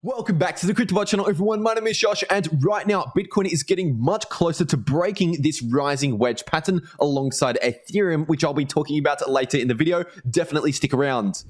Welcome back to the cryptowrld channel, everyone. My name is Josh, and right now Bitcoin is getting much closer to breaking this rising wedge pattern alongside Ethereum, which I'll be talking about later in the video. Definitely stick around.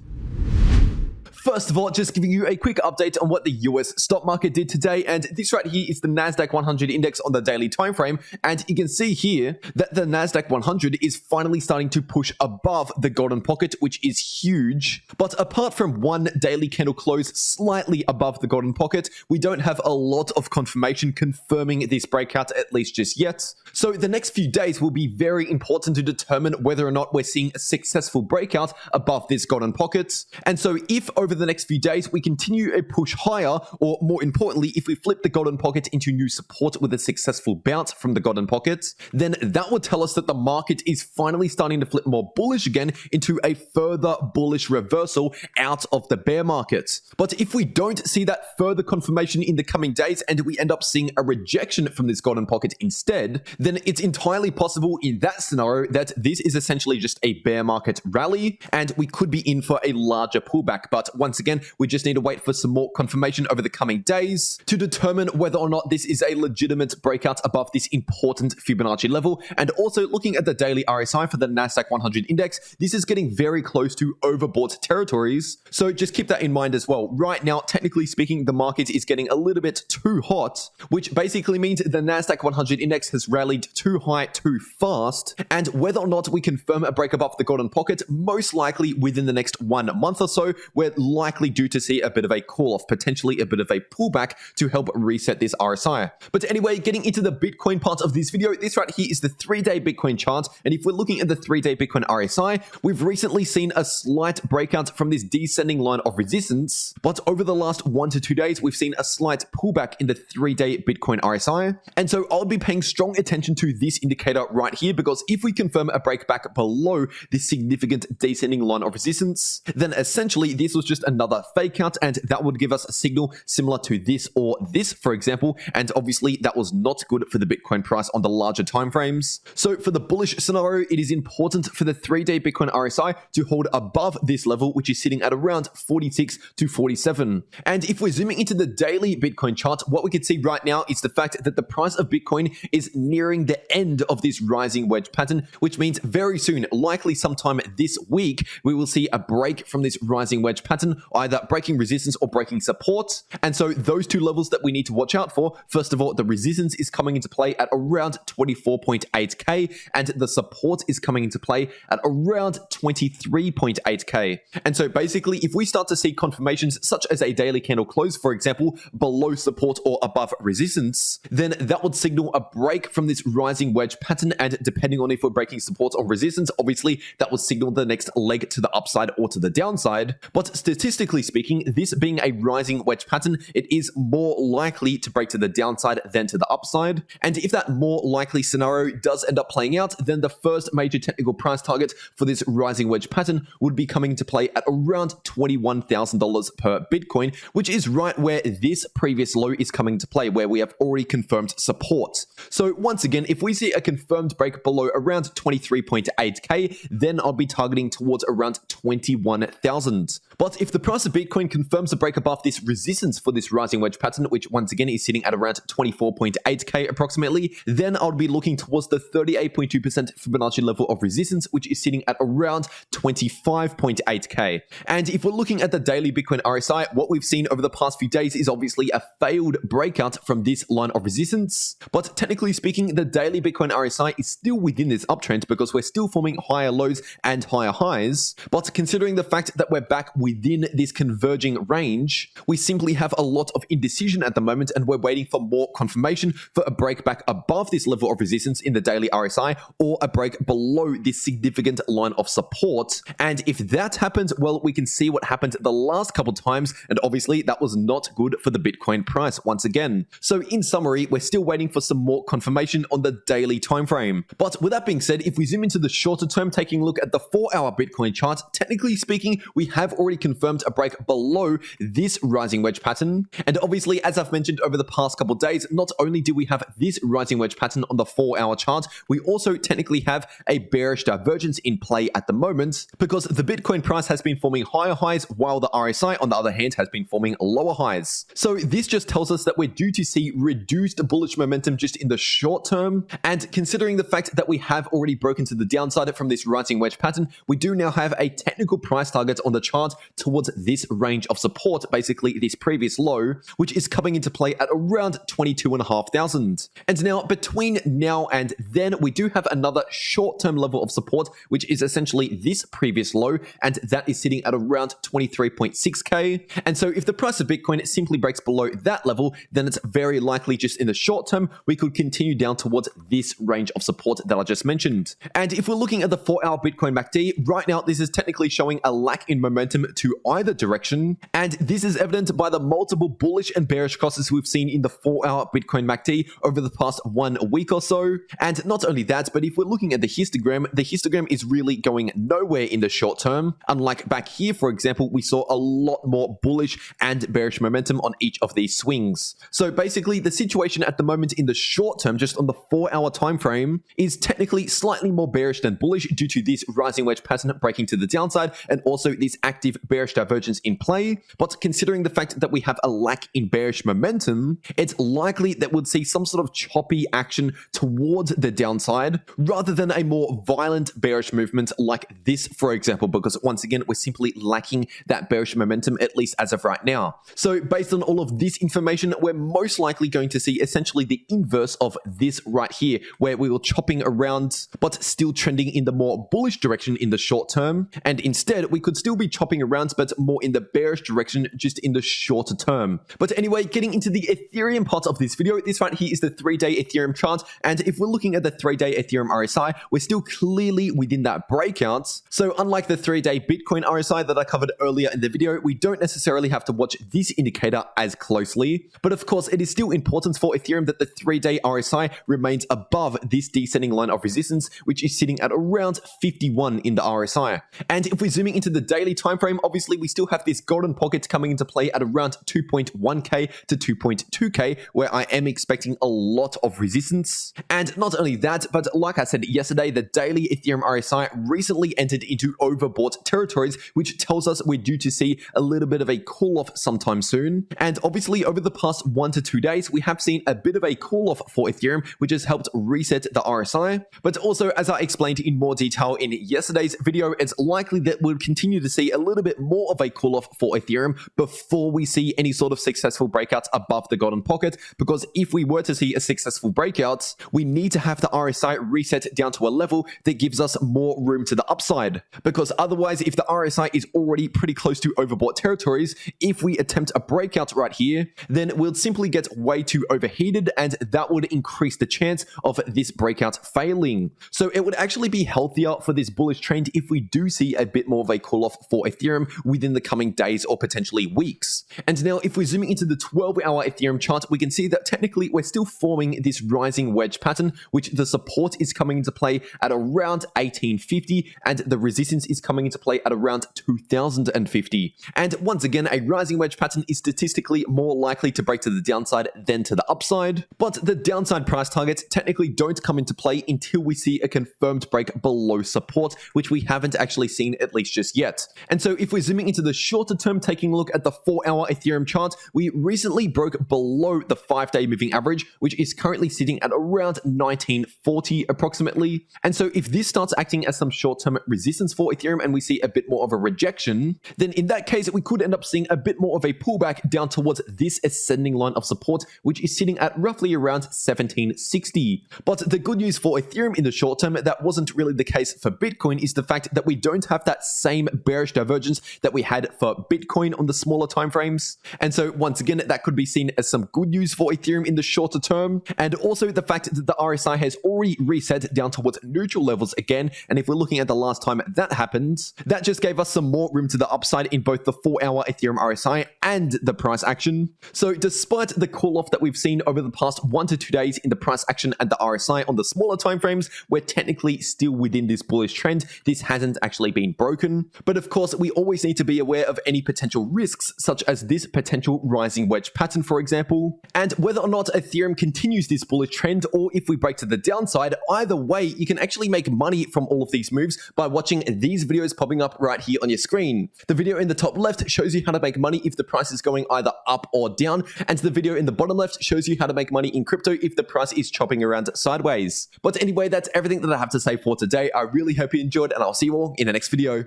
First of all, just giving you a quick update on what the US stock market did today, and this right here is the Nasdaq 100 index on the daily time frame, and you can see here that the Nasdaq 100 is finally starting to push above the golden pocket, which is huge. But apart from one daily candle close slightly above the golden pocket, we don't have a lot of confirmation confirming this breakout, at least just yet. So the next few days will be very important to determine whether or not we're seeing a successful breakout above this golden pocket. And so if over the next few days we continue a push higher, or more importantly, if we flip the golden pocket into new support with a successful bounce from the golden pocket, then that would tell us that the market is finally starting to flip more bullish again into a further bullish reversal out of the bear market. But if we don't see that further confirmation in the coming days and we end up seeing a rejection from this golden pocket instead, then it's entirely possible in that scenario that this is essentially just a bear market rally and we could be in for a larger pullback. But once again, we just need to wait for some more confirmation over the coming days to determine whether or not this is a legitimate breakout above this important Fibonacci level. And also looking at the daily RSI for the Nasdaq 100 index, this is getting very close to overbought territories. So just keep that in mind as well. Right now, technically speaking, the market is getting a little bit too hot, which basically means the Nasdaq 100 index has rallied too high too fast. And whether or not we confirm a break above the golden pocket, most likely within the next 1 month or so, we're likely due to see a bit of a call off, potentially a bit of a pullback to help reset this RSI. But anyway, getting into the Bitcoin part of this video, this right here is the 3-day Bitcoin chart. And if we're looking at the 3-day Bitcoin RSI, we've recently seen a slight breakout from this descending line of resistance. But over the last 1 to 2 days, we've seen a slight pullback in the 3-day Bitcoin RSI. And so I'll be paying strong attention to this indicator right here, because if we confirm a breakback below this significant descending line of resistance, then essentially this was just another fake out, and that would give us a signal similar to this or this, for example. And obviously that was not good for the Bitcoin price on the larger time frames. So for the bullish scenario, it is important for the 3-day Bitcoin RSI to hold above this level, which is sitting at around 46 to 47. And if we're zooming into the daily Bitcoin chart, what we can see right now is the fact that the price of Bitcoin is nearing the end of this rising wedge pattern, which means very soon, likely sometime this week, we will see a break from this rising wedge pattern, either breaking resistance or breaking support. And so those two levels that we need to watch out for, first of all, the resistance is coming into play at around 24.8k, and the support is coming into play at around 23.8k. And so basically, if we start to see confirmations such as a daily candle close, for example, below support or above resistance, then that would signal a break from this rising wedge pattern. And depending on if we're breaking support or resistance, obviously that would signal the next leg to the upside or to the downside. But statistically speaking, this being a rising wedge pattern, it is more likely to break to the downside than to the upside. And if that more likely scenario does end up playing out, then the first major technical price target for this rising wedge pattern would be coming into play at around $21,000 per Bitcoin, which is right where this previous low is coming into play, where we have already confirmed support. So once again, if we see a confirmed break below around 23.8k, then I'll be targeting towards around 21,000. But if the price of Bitcoin confirms a break above this resistance for this rising wedge pattern, which once again is sitting at around 24.8k approximately, then I'll be looking towards the 38.2% Fibonacci level of resistance, which is sitting at around 25.8k. And if we're looking at the daily Bitcoin RSI, what we've seen over the past few days is obviously a failed breakout from this line of resistance. But technically speaking, the daily Bitcoin RSI is still within this uptrend because we're still forming higher lows and higher highs. But considering the fact that we're back within this converging range, we simply have a lot of indecision at the moment, and we're waiting for more confirmation for a break back above this level of resistance in the daily RSI, or a break below this significant line of support. And if that happens, well, we can see what happened the last couple times, and obviously that was not good for the Bitcoin price once again. So in summary, we're still waiting for some more confirmation on the daily time frame. But with that being said, if we zoom into the shorter term, taking a look at the 4-hour Bitcoin chart, technically speaking, we have already confirmed confirmed a break below this rising wedge pattern. And obviously, as I've mentioned over the past couple of days, not only do we have this rising wedge pattern on the 4-hour chart, we also technically have a bearish divergence in play at the moment, because the Bitcoin price has been forming higher highs while the RSI, on the other hand, has been forming lower highs. So this just tells us that we're due to see reduced bullish momentum just in the short term. And considering the fact that we have already broken to the downside from this rising wedge pattern, we do now have a technical price target on the chart towards this range of support, basically this previous low, which is coming into play at around 22,500. And now between now and then, we do have another short-term level of support, which is essentially this previous low, and that is sitting at around 23.6k. And so if the price of Bitcoin simply breaks below that level, then it's very likely just in the short term, we could continue down towards this range of support that I just mentioned. And if we're looking at the 4-hour Bitcoin MACD, right now, this is technically showing a lack in momentum to either direction. And this is evident by the multiple bullish and bearish crosses we've seen in the 4-hour Bitcoin MACD over the past 1 week or so. And not only that, but if we're looking at the histogram is really going nowhere in the short term. Unlike back here, for example, we saw a lot more bullish and bearish momentum on each of these swings. So basically, the situation at the moment in the short term, just on the 4-hour time frame, is technically slightly more bearish than bullish due to this rising wedge pattern breaking to the downside and also this active bearish divergence in play. But considering the fact that we have a lack in bearish momentum, it's likely that we'll see some sort of choppy action towards the downside rather than a more violent bearish movement like this, for example, because once again, we're simply lacking that bearish momentum, at least as of right now. So based on all of this information, we're most likely going to see essentially the inverse of this right here, where we were chopping around, but still trending in the more bullish direction in the short term. And instead, we could still be chopping around, but more in the bearish direction, just in the shorter term. But anyway, getting into the Ethereum part of this video, this right here is the 3-day Ethereum chart. And if we're looking at the 3-day Ethereum RSI, we're still clearly within that breakout. So unlike the 3-day Bitcoin RSI that I covered earlier in the video, we don't necessarily have to watch this indicator as closely. But of course, it is still important for Ethereum that the 3-day RSI remains above this descending line of resistance, which is sitting at around 51 in the RSI. And if we're zooming into the daily time frame, obviously we still have this golden pocket coming into play at around 2.1k to 2.2k, where I am expecting a lot of resistance. And not only that, but like I said yesterday, the daily Ethereum RSI recently entered into overbought territories, which tells us we're due to see a little bit of a cool off sometime soon. And obviously over the past 1 to 2 days, we have seen a bit of a cool off for Ethereum, which has helped reset the RSI. But also, as I explained in more detail in yesterday's video, it's likely that we'll continue to see a little bit more of a cool off for Ethereum before we see any sort of successful breakouts above the golden pocket. Because if we were to see a successful breakout, we need to have the RSI reset down to a level that gives us more room to the upside. Because otherwise, if the RSI is already pretty close to overbought territories, if we attempt a breakout right here, then we'll simply get way too overheated, and that would increase the chance of this breakout failing. So it would actually be healthier for this bullish trend if we do see a bit more of a cool off for Ethereum within the coming days or potentially weeks. And now if we're zooming into the 12-hour Ethereum chart, we can see that technically we're still forming this rising wedge pattern, which the support is coming into play at around 1850 and the resistance is coming into play at around 2050. And once again, a rising wedge pattern is statistically more likely to break to the downside than to the upside, but the downside price targets technically don't come into play until we see a confirmed break below support, which we haven't actually seen at least just yet. And so if we're zooming into the shorter term, taking a look at the 4-hour Ethereum chart, we recently broke below the 5-day moving average, which is currently sitting at around 1940 approximately. And so if this starts acting as some short-term resistance for Ethereum and we see a bit more of a rejection, then in that case, we could end up seeing a bit more of a pullback down towards this ascending line of support, which is sitting at roughly around 1760. But the good news for Ethereum in the short term, that wasn't really the case for Bitcoin, is the fact that we don't have that same bearish divergence that we had for Bitcoin on the smaller timeframes. And so once again, that could be seen as some good news for Ethereum in the shorter term. And also the fact that the RSI has already reset down towards neutral levels again. And if we're looking at the last time that happened, that just gave us some more room to the upside in both the 4-hour Ethereum RSI and the price action. So despite the call off that we've seen over the past 1 to 2 days in the price action and the RSI on the smaller timeframes, we're technically still within this bullish trend. This hasn't actually been broken. But of course, we always need need to be aware of any potential risks, such as this potential rising wedge pattern, for example, and whether or not Ethereum continues this bullish trend or if we break to the downside. Either way, you can actually make money from all of these moves by watching these videos popping up right here on your screen. The video in the top left shows you how to make money if the price is going either up or down, and the video in the bottom left shows you how to make money in crypto if the price is chopping around sideways. But anyway, that's everything that I have to say for today. I really hope you enjoyed, and I'll see you all in the next video.